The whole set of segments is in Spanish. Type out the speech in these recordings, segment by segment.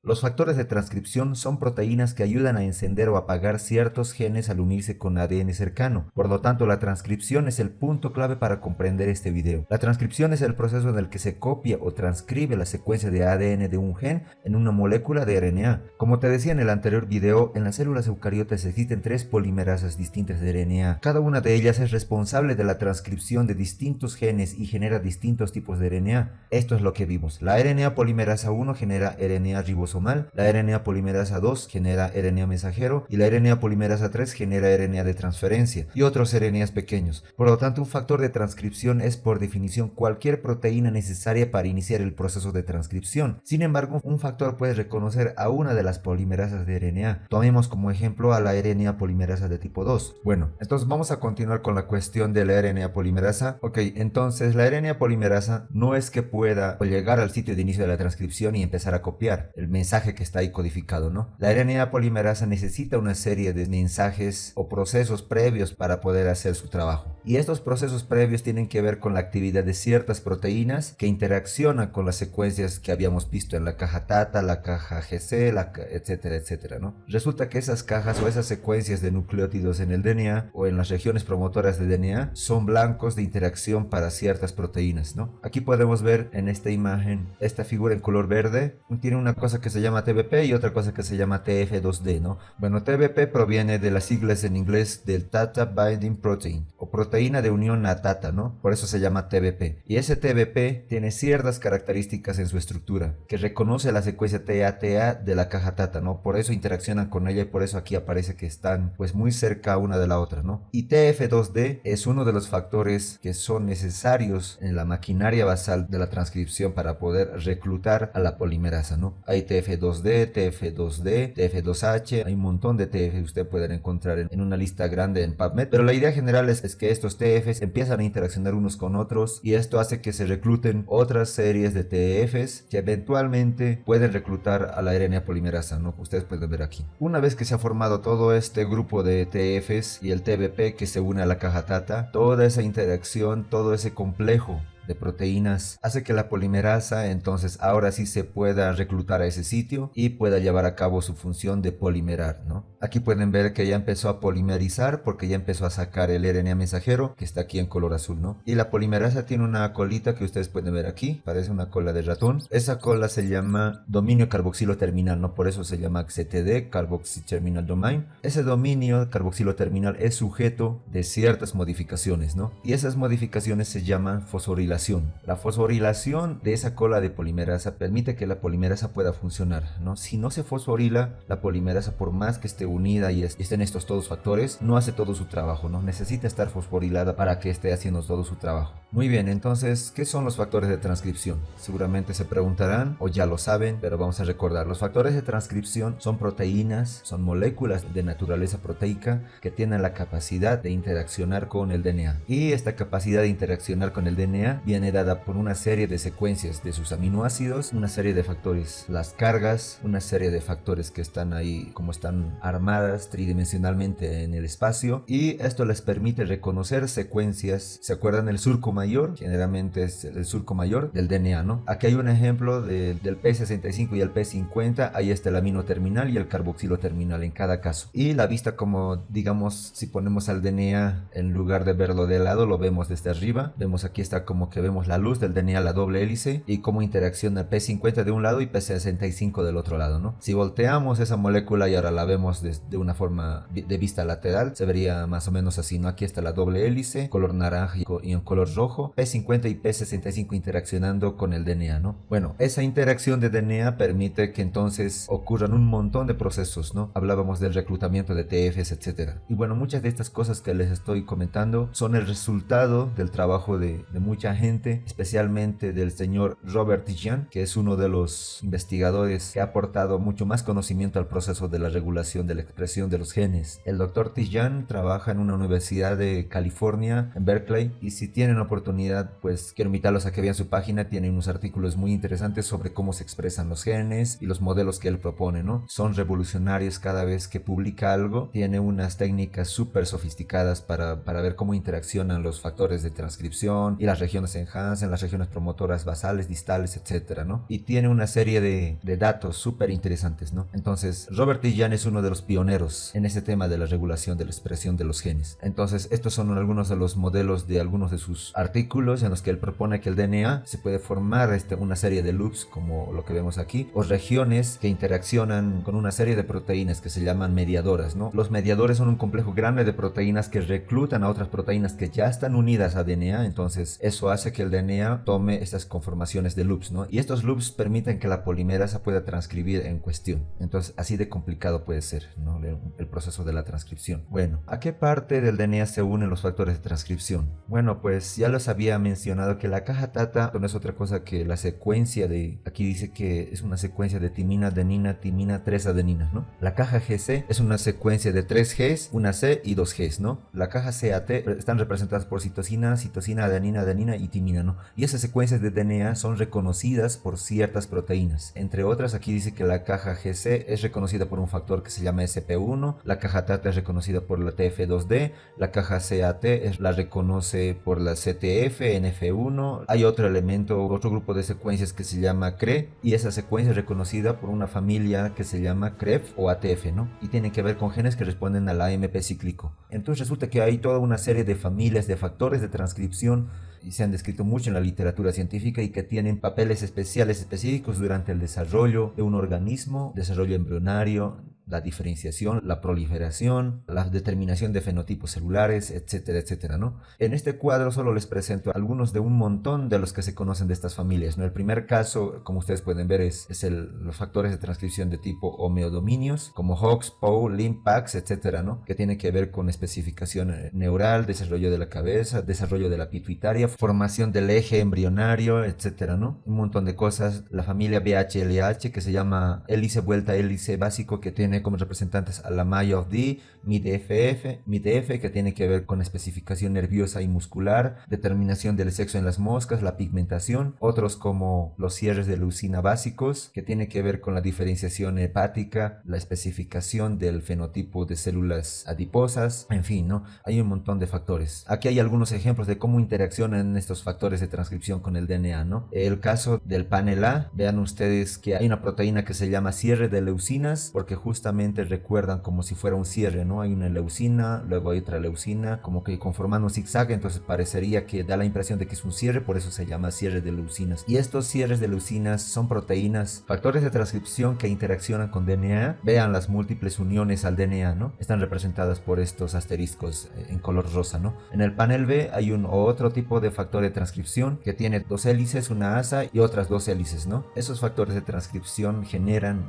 Los factores de transcripción son proteínas que ayudan a encender o apagar ciertos genes al unirse con ADN cercano. Por lo tanto, la transcripción es el punto clave para comprender este video. La transcripción es el proceso en el que se copia o transcribe la secuencia de ADN de un gen en una molécula de RNA. Como te decía en el anterior video, en las células eucariotas existen 3 polimerasas distintas de RNA. Cada una de ellas es responsable de la transcripción de distintos genes y genera distintos tipos de RNA. Esto es lo que vimos. La RNA polimerasa 1 genera RNA ribosomal, la RNA polimerasa 2 genera RNA mensajero y la RNA polimerasa 3 genera RNA de transferencia y otros RNAs pequeños. Por lo tanto, un factor de transcripción es por definición cualquier proteína necesaria para iniciar el proceso de transcripción. Sin embargo, un factor puede reconocer a una de las polimerasas de RNA. Tomemos como ejemplo a la RNA polimerasa de tipo 2. Bueno, entonces vamos a continuar con la cuestión de la RNA polimerasa. Ok, entonces la RNA polimerasa no es que pueda llegar al sitio de inicio de la transcripción y empezar a copiar el mensaje que está ahí codificado, ¿no? La RNA polimerasa necesita una serie de mensajes o procesos previos para poder hacer su trabajo. Y estos procesos previos tienen que ver con la actividad de ciertas proteínas que interaccionan con las secuencias que habíamos visto en la caja TATA, la caja GC, etcétera, etcétera, ¿no? Resulta que esas cajas o esas secuencias de nucleótidos en el DNA o en las regiones promotoras de DNA son blancos de interacción para ciertas proteínas, ¿no? Aquí podemos ver en esta imagen, esta figura en color verde, tiene una cosa que se llama TBP y otra cosa que se llama TF2D, ¿no? Bueno, TBP proviene de las siglas en inglés del Tata Binding Protein o proteína de unión a Tata, ¿no? Por eso se llama TBP. Y ese TBP tiene ciertas características en su estructura que reconoce la secuencia TATA de la caja Tata, ¿no? Por eso interaccionan con ella y por eso aquí aparece que están pues muy cerca una de la otra, ¿no? Y TF2D es uno de los factores que son necesarios en la maquinaria basal de la transcripción para poder reclutar a la polimerasa, ¿no? Hay TF2D, TF2D, TF2H, hay un montón de TF que usted puede encontrar en una lista grande en PubMed, pero la idea general es que estos TFs empiezan a interaccionar unos con otros y esto hace que se recluten otras series de TFs que eventualmente pueden reclutar a la RNA polimerasa, ¿no? Ustedes pueden ver aquí. Una vez que se ha formado todo este grupo de TFs y el TBP que se une a la caja TATA, toda esa interacción, todo ese complejo de proteínas hace que la polimerasa entonces ahora sí se pueda reclutar a ese sitio y pueda llevar a cabo su función de polimerar, ¿no? Aquí pueden ver que ya empezó a polimerizar porque ya empezó a sacar el RNA mensajero que está aquí en color azul, ¿no? Y la polimerasa tiene una colita que ustedes pueden ver aquí, parece una cola de ratón. Esa cola se llama dominio carboxilo terminal, ¿no? Por eso se llama CTD, Carboxy Terminal Domain. Ese dominio carboxilo terminal es sujeto de ciertas modificaciones, ¿no? Y esas modificaciones se llaman fosforilación. La fosforilación de esa cola de polimerasa permite que la polimerasa pueda funcionar, ¿no? Si no se fosforila, la polimerasa, por más que esté unida y estén estos todos factores, no hace todo su trabajo, ¿no? Necesita estar fosforilada para que esté haciendo todo su trabajo. Muy bien, entonces, ¿qué son los factores de transcripción? Seguramente se preguntarán o ya lo saben, pero vamos a recordar. Los factores de transcripción son proteínas, son moléculas de naturaleza proteica que tienen la capacidad de interaccionar con el DNA. Y esta capacidad de interaccionar con el DNA viene dada por una serie de secuencias de sus aminoácidos, una serie de factores, las cargas, una serie de factores que están ahí como están armadas tridimensionalmente en el espacio, y esto les permite reconocer secuencias. ¿Se acuerdan el surco mayor? Generalmente es el surco mayor del DNA, ¿no? Aquí hay un ejemplo del P65 y el P50, ahí está el amino terminal y el carboxilo terminal en cada caso. Y la vista, como digamos, si ponemos al DNA en lugar de verlo de lado, lo vemos desde arriba, vemos aquí está como que vemos la luz del DNA, la doble hélice, y cómo interacciona el P50 de un lado y P65 del otro lado, ¿no? Si volteamos esa molécula y ahora la vemos de una forma de vista lateral, se vería más o menos así, ¿no? Aquí está la doble hélice, color naranja y en color rojo, P50 y P65 interaccionando con el DNA, ¿no? Bueno, esa interacción de DNA permite que entonces ocurran un montón de procesos, ¿no? Hablábamos del reclutamiento de TFs, etcétera. Y bueno, muchas de estas cosas que les estoy comentando son el resultado del trabajo de mucha gente, especialmente del señor Robert Tijan, que es uno de los investigadores que ha aportado mucho más conocimiento al proceso de la regulación de la expresión de los genes. El doctor Tijan trabaja en una universidad de California, en Berkeley, y si tienen oportunidad, pues quiero invitarlos a que vean su página. Tiene unos artículos muy interesantes sobre cómo se expresan los genes y los modelos que él propone, ¿no? Son revolucionarios cada vez que publica algo. Tiene unas técnicas súper sofisticadas para ver cómo interaccionan los factores de transcripción y las regiones regiones enhancer, las regiones promotoras basales, distales, etcétera, ¿no? Y tiene una serie de datos súper interesantes, ¿no? Entonces, Robert E. Young es uno de los pioneros en este tema de la regulación de la expresión de los genes. Entonces, estos son algunos de los modelos de algunos de sus artículos en los que él propone que el DNA se puede formar una serie de loops, como lo que vemos aquí, o regiones que interaccionan con una serie de proteínas que se llaman mediadoras, ¿no? Los mediadores son un complejo grande de proteínas que reclutan a otras proteínas que ya están unidas a DNA. Entonces, eso hace que el DNA tome estas conformaciones de loops, ¿no? Y estos loops permiten que la polimerasa pueda transcribir en cuestión. Entonces, así de complicado puede ser, ¿no? El proceso de la transcripción. Bueno, ¿a qué parte del DNA se unen los factores de transcripción? Bueno, pues ya les había mencionado que la caja TATA no es otra cosa que la secuencia de, aquí dice que es una secuencia de timina, adenina, timina, 3 adeninas, ¿no? La caja GC es una secuencia de 3 Gs, una C y 2 Gs, ¿no? La caja CAT están representadas por citosina, adenina, adenina y timina, ¿no? Y esas secuencias de DNA son reconocidas por ciertas proteínas. Entre otras, aquí dice que la caja GC es reconocida por un factor que se llama SP1, la caja TATA es reconocida por la TF2D, la caja CAT la reconoce por la CTF, NF1, hay otro elemento, otro grupo de secuencias que se llama CRE, y esa secuencia es reconocida por una familia que se llama CREF o ATF, ¿no? Y tienen que ver con genes que responden al AMP cíclico. Entonces resulta que hay toda una serie de familias de factores de transcripción y se han descrito mucho en la literatura científica y que tienen papeles especiales específicos durante el desarrollo de un organismo, desarrollo embrionario, la diferenciación, la proliferación, la determinación de fenotipos celulares, etcétera, etcétera, ¿no? En este cuadro solo les presento algunos de un montón de los que se conocen de estas familias, ¿no? El primer caso, como ustedes pueden ver, es los factores de transcripción de tipo homeodominios, como Hox, Poe, Limpax, etcétera, ¿no? Que tiene que ver con especificación neural, desarrollo de la cabeza, desarrollo de la pituitaria, formación del eje embrionario, etcétera, ¿no? Un montón de cosas. La familia BHLH, que se llama hélice vuelta hélice básico, que tiene como representantes a la Maya of D, MIDF, que tiene que ver con especificación nerviosa y muscular, determinación del sexo en las moscas, la pigmentación. Otros como los cierres de leucina básicos, que tiene que ver con la diferenciación hepática, la especificación del fenotipo de células adiposas, en fin, ¿no? Hay un montón de factores. Aquí hay algunos ejemplos de cómo interaccionan estos factores de transcripción con el DNA, ¿no? El caso del panel A, vean ustedes que hay una proteína que se llama cierre de leucinas, porque justamente recuerdan como si fuera un cierre, ¿no? Hay una leucina, luego hay otra leucina, como que conformando un zigzag, entonces parecería que da la impresión de que es un cierre, por eso se llama cierre de leucinas. Y estos cierres de leucinas son proteínas, factores de transcripción que interaccionan con DNA. Vean las múltiples uniones al DNA, ¿no? Están representadas por estos asteriscos en color rosa, ¿no? En el panel B hay otro tipo de factor de transcripción que tiene 2 hélices, una asa y otras 2 hélices, ¿no? Esos factores de transcripción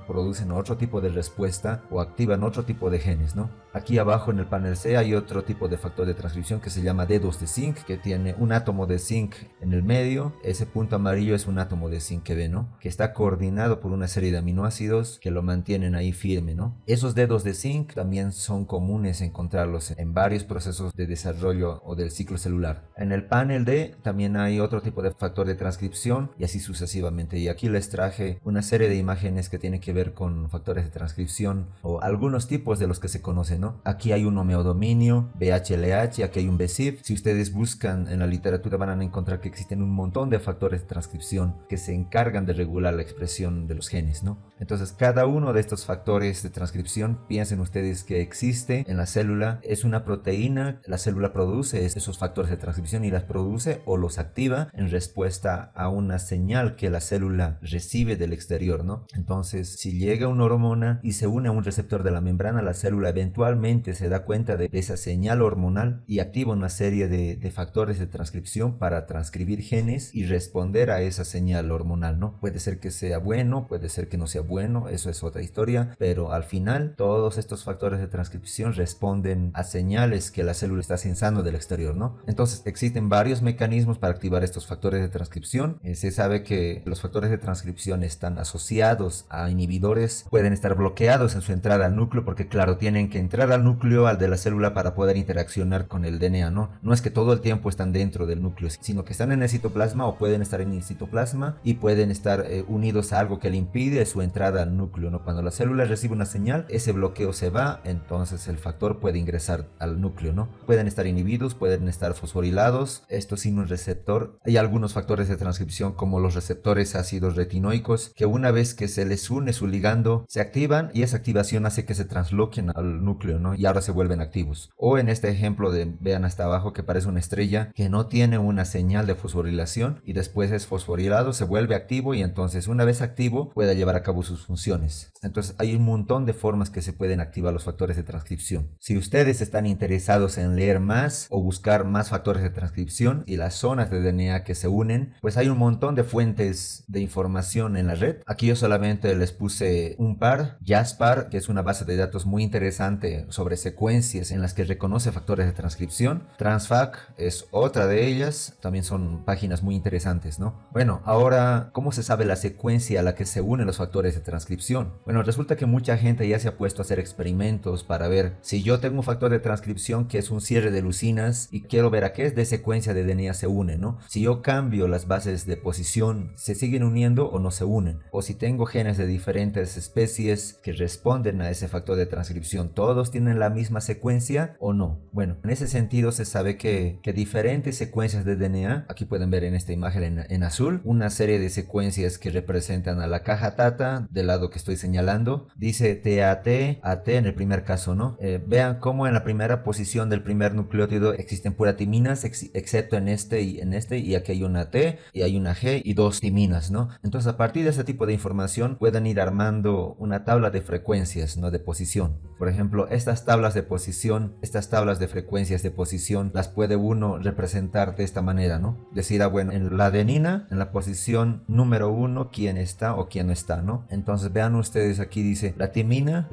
producen otro tipo de respuesta o activan otro tipo de genes, ¿no? Aquí abajo en el panel C hay otro tipo de factor de transcripción que se llama dedos de zinc, que tiene un átomo de zinc en el medio. Ese punto amarillo es un átomo de zinc que ve, ¿no? Que está coordinado por una serie de aminoácidos que lo mantienen ahí firme, ¿no? Esos dedos de zinc también son comunes encontrarlos en varios procesos de desarrollo o del ciclo celular. En el panel D también hay otro tipo de factor de transcripción y así sucesivamente. Y aquí les traje una serie de imágenes que tienen que ver con factores de transcripción o algunos tipos de los que se conocen, ¿no? Aquí hay un homeodominio, BHLH, aquí hay un BCIF. Si ustedes buscan en la literatura van a encontrar que existen un montón de factores de transcripción que se encargan de regular la expresión de los genes, ¿no? Entonces cada uno de estos factores de transcripción, piensen ustedes que existe en la célula, es una proteína, la célula produce esos factores de transcripción y las produce o los activa en respuesta a una señal que la célula recibe del exterior, ¿no? Entonces si llega una hormona y se une a un receptor de la membrana, la célula eventualmente se da cuenta de esa señal hormonal y activa una serie de factores de transcripción para transcribir genes y responder a esa señal hormonal, ¿no? Puede ser que sea bueno, puede ser que no sea bueno, eso es otra historia, pero al final todos estos factores de transcripción responden a señales que la célula está sensando del exterior, ¿no? Entonces existen varios mecanismos para activar estos factores de transcripción. Se sabe que los factores de transcripción están asociados a inhibidores, pueden estar bloqueados limitados en su entrada al núcleo, porque claro, tienen que entrar al núcleo, al de la célula, para poder interaccionar con el DNA, ¿no? No es que todo el tiempo están dentro del núcleo, sino que están en el citoplasma o pueden estar en el citoplasma y pueden estar unidos a algo que le impide su entrada al núcleo, ¿no? Cuando la célula recibe una señal, ese bloqueo se va, entonces el factor puede ingresar al núcleo, ¿no? Pueden estar inhibidos, pueden estar fosforilados, esto sin un receptor. Hay algunos factores de transcripción como los receptores ácidos retinoicos que una vez que se les une su ligando se activan y esa activación hace que se transloquen al núcleo, ¿no? Y ahora se vuelven activos. O en este ejemplo vean hasta abajo que parece una estrella que no tiene una señal de fosforilación y después es fosforilado, se vuelve activo y entonces una vez activo puede llevar a cabo sus funciones. Entonces hay un montón de formas que se pueden activar los factores de transcripción. Si ustedes están interesados en leer más o buscar más factores de transcripción y las zonas de DNA que se unen, pues hay un montón de fuentes de información en la red. Aquí yo solamente les puse un par, JASPAR, que es una base de datos muy interesante sobre secuencias en las que reconoce factores de transcripción. Transfac es otra de ellas, también son páginas muy interesantes, ¿no? Bueno, ahora, ¿cómo se sabe la secuencia a la que se unen los factores de transcripción? Bueno, resulta que mucha gente ya se ha puesto a hacer experimentos para ver si yo tengo un factor de transcripción que es un cierre de leucinas y quiero ver a qué de secuencia de DNA se une, ¿no? Si yo cambio las bases de posición, ¿se siguen uniendo o no se unen? O si tengo genes de diferentes especies que responden a ese factor de transcripción, ¿todos tienen la misma secuencia o no? Bueno, en ese sentido se sabe que diferentes secuencias de DNA, aquí pueden ver en esta imagen en azul, una serie de secuencias que representan a la caja TATA, del lado que estoy señalando, dice TAT, AT en el primer caso, ¿no? Vean cómo en la primera posición del primer nucleótido existen puras timinas, excepto en este, y aquí hay una T, y hay una G y dos timinas, ¿no? Entonces a partir de ese tipo de información pueden ir armando una tabla de frecuencias, ¿no? De posición. Por ejemplo, estas tablas de posición, estas tablas de frecuencias de posición, las puede uno representar de esta manera, ¿no? Decir, bueno, en la adenina, en la posición número 1, quién está o quién no está, ¿no? Entonces vean ustedes aquí dice, la timina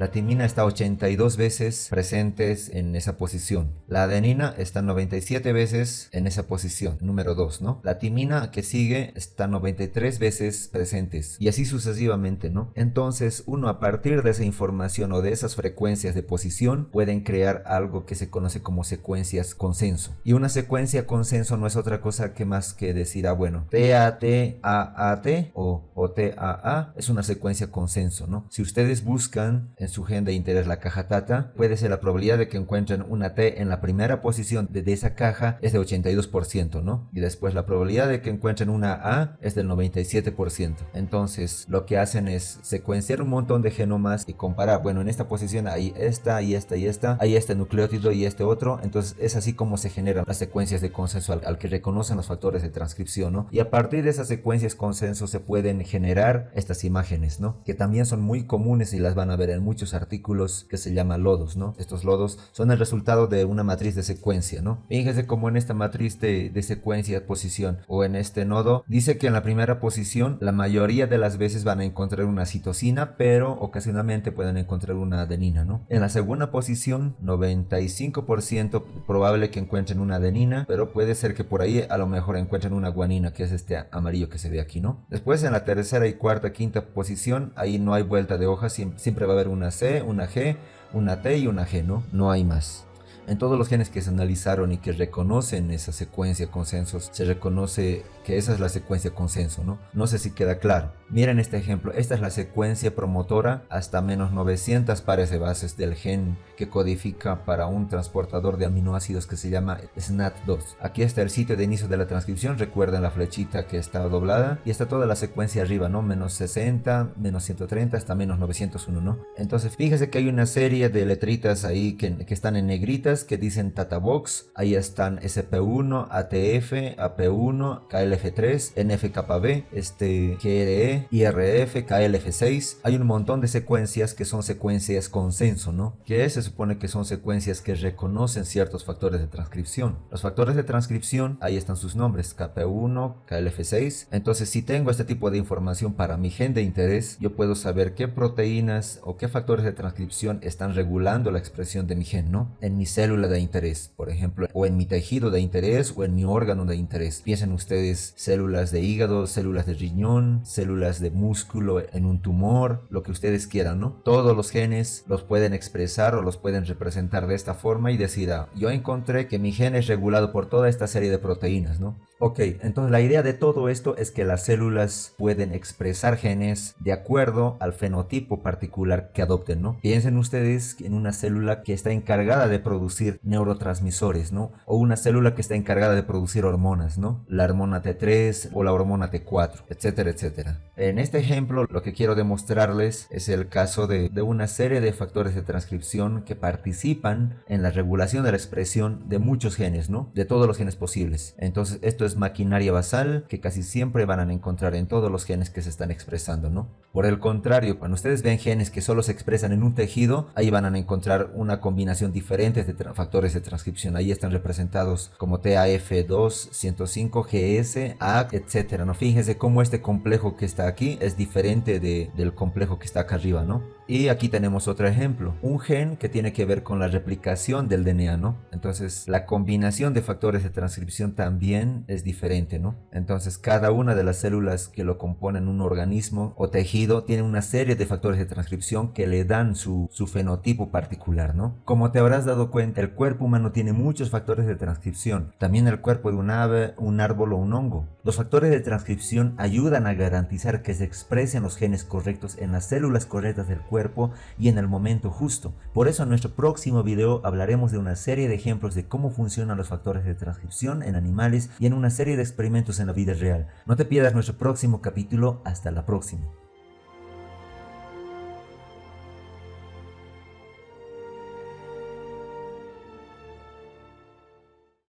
está 82 veces presentes en esa posición. La adenina está 97 veces en esa posición, número 2, ¿no? La timina que sigue está 93 veces presentes y así sucesivamente, ¿no? Entonces uno a partir de esa información o de esas frecuencias de posición pueden crear algo que se conoce como secuencias consenso. Y una secuencia consenso no es otra cosa que más que decir, bueno, TAT o TAA es una secuencia consenso, ¿no? Si ustedes buscan en su gen de interés la caja TATA, puede ser la probabilidad de que encuentren una T en la primera posición de esa caja es de 82%, ¿no? Y después la probabilidad de que encuentren una A es del 97%. Entonces lo que hacen es secuenciar un montón de genomas y comparar, bueno, en esta posición hay esta y esta y esta, hay este nucleótido y este otro. Entonces es así como se generan las secuencias de consenso al que reconocen los factores de transcripción, ¿no? Y a partir de esas secuencias consenso se pueden generar estas imágenes, ¿no? Que también son muy comunes y las van a ver en muchos artículos, que se llaman lodos, ¿no? Estos lodos son el resultado de una matriz de secuencia, ¿no? Fíjense como en esta matriz de secuencia, posición, o en este nodo, dice que en la primera posición la mayoría de las veces van a encontrar una citosina, pero ocasionalmente pueden encontrar una adenina, ¿no? En la segunda posición, 95% probable que encuentren una adenina, pero puede ser que por ahí a lo mejor encuentren una guanina, que es este amarillo que se ve aquí, ¿no? Después en la tercera y cuarta, quinta posición, ahí no hay vuelta de hoja, siempre va a haber una C, una G, una T y una G, ¿no? No hay más. En todos los genes que se analizaron y que reconocen esa secuencia consensos, se reconoce que esa es la secuencia consenso, ¿no? No sé si queda claro. Miren este ejemplo, esta es la secuencia promotora hasta menos 900 pares de bases del gen que codifica para un transportador de aminoácidos que se llama SNAT2. Aquí está el sitio de inicio de la transcripción, recuerden la flechita que está doblada y está toda la secuencia arriba, ¿no? Menos 60, menos 130 hasta menos 901, ¿no? Entonces fíjese que hay una serie de letritas ahí que están en negritas que dicen TATABOX, ahí están SP1, ATF, AP1, KLF3, NFKB, GRE, IRF, KLF6. Hay un montón de secuencias que son secuencias consenso, ¿no? Que se supone que son secuencias que reconocen ciertos factores de transcripción. Los factores de transcripción, ahí están sus nombres, KP1, KLF6. Entonces, si tengo este tipo de información para mi gen de interés, yo puedo saber qué proteínas o qué factores de transcripción están regulando la expresión de mi gen, ¿no? En mi célula célula de interés, por ejemplo, o en mi tejido de interés o en mi órgano de interés. Piensen ustedes células de hígado, células de riñón, células de músculo en un tumor, lo que ustedes quieran, ¿no? Todos los genes los pueden expresar o los pueden representar de esta forma y decir, yo encontré que mi gen es regulado por toda esta serie de proteínas, ¿no? Ok, entonces la idea de todo esto es que las células pueden expresar genes de acuerdo al fenotipo particular que adopten, ¿no? Piensen ustedes en una célula que está encargada de producir neurotransmisores, ¿no? O una célula que está encargada de producir hormonas, ¿no? La hormona T3 o la hormona T4, etcétera, etcétera. En este ejemplo, lo que quiero demostrarles es el caso de una serie de factores de transcripción que participan en la regulación de la expresión de muchos genes, ¿no? De todos los genes posibles. Entonces, esto es maquinaria basal que casi siempre van a encontrar en todos los genes que se están expresando, ¿no? Por el contrario, cuando ustedes ven genes que solo se expresan en un tejido, ahí van a encontrar una combinación diferente de factores de transcripción. Ahí están representados como TAF2, 105, GS, ACT, etcétera, ¿no? Fíjense cómo este complejo que está aquí es diferente del complejo que está acá arriba, ¿no? Y aquí tenemos otro ejemplo, un gen que tiene que ver con la replicación del DNA, ¿no? Entonces, la combinación de factores de transcripción también es diferente, ¿no? Entonces, cada una de las células que lo componen un organismo o tejido tiene una serie de factores de transcripción que le dan su fenotipo particular, ¿no? Como te habrás dado cuenta, el cuerpo humano tiene muchos factores de transcripción, también el cuerpo de un ave, un árbol o un hongo. Los factores de transcripción ayudan a garantizar que se expresen los genes correctos en las células correctas del cuerpo y en el momento justo. Por eso en nuestro próximo video hablaremos de una serie de ejemplos de cómo funcionan los factores de transcripción en animales y en una serie de experimentos en la vida real. No te pierdas nuestro próximo capítulo. Hasta la próxima.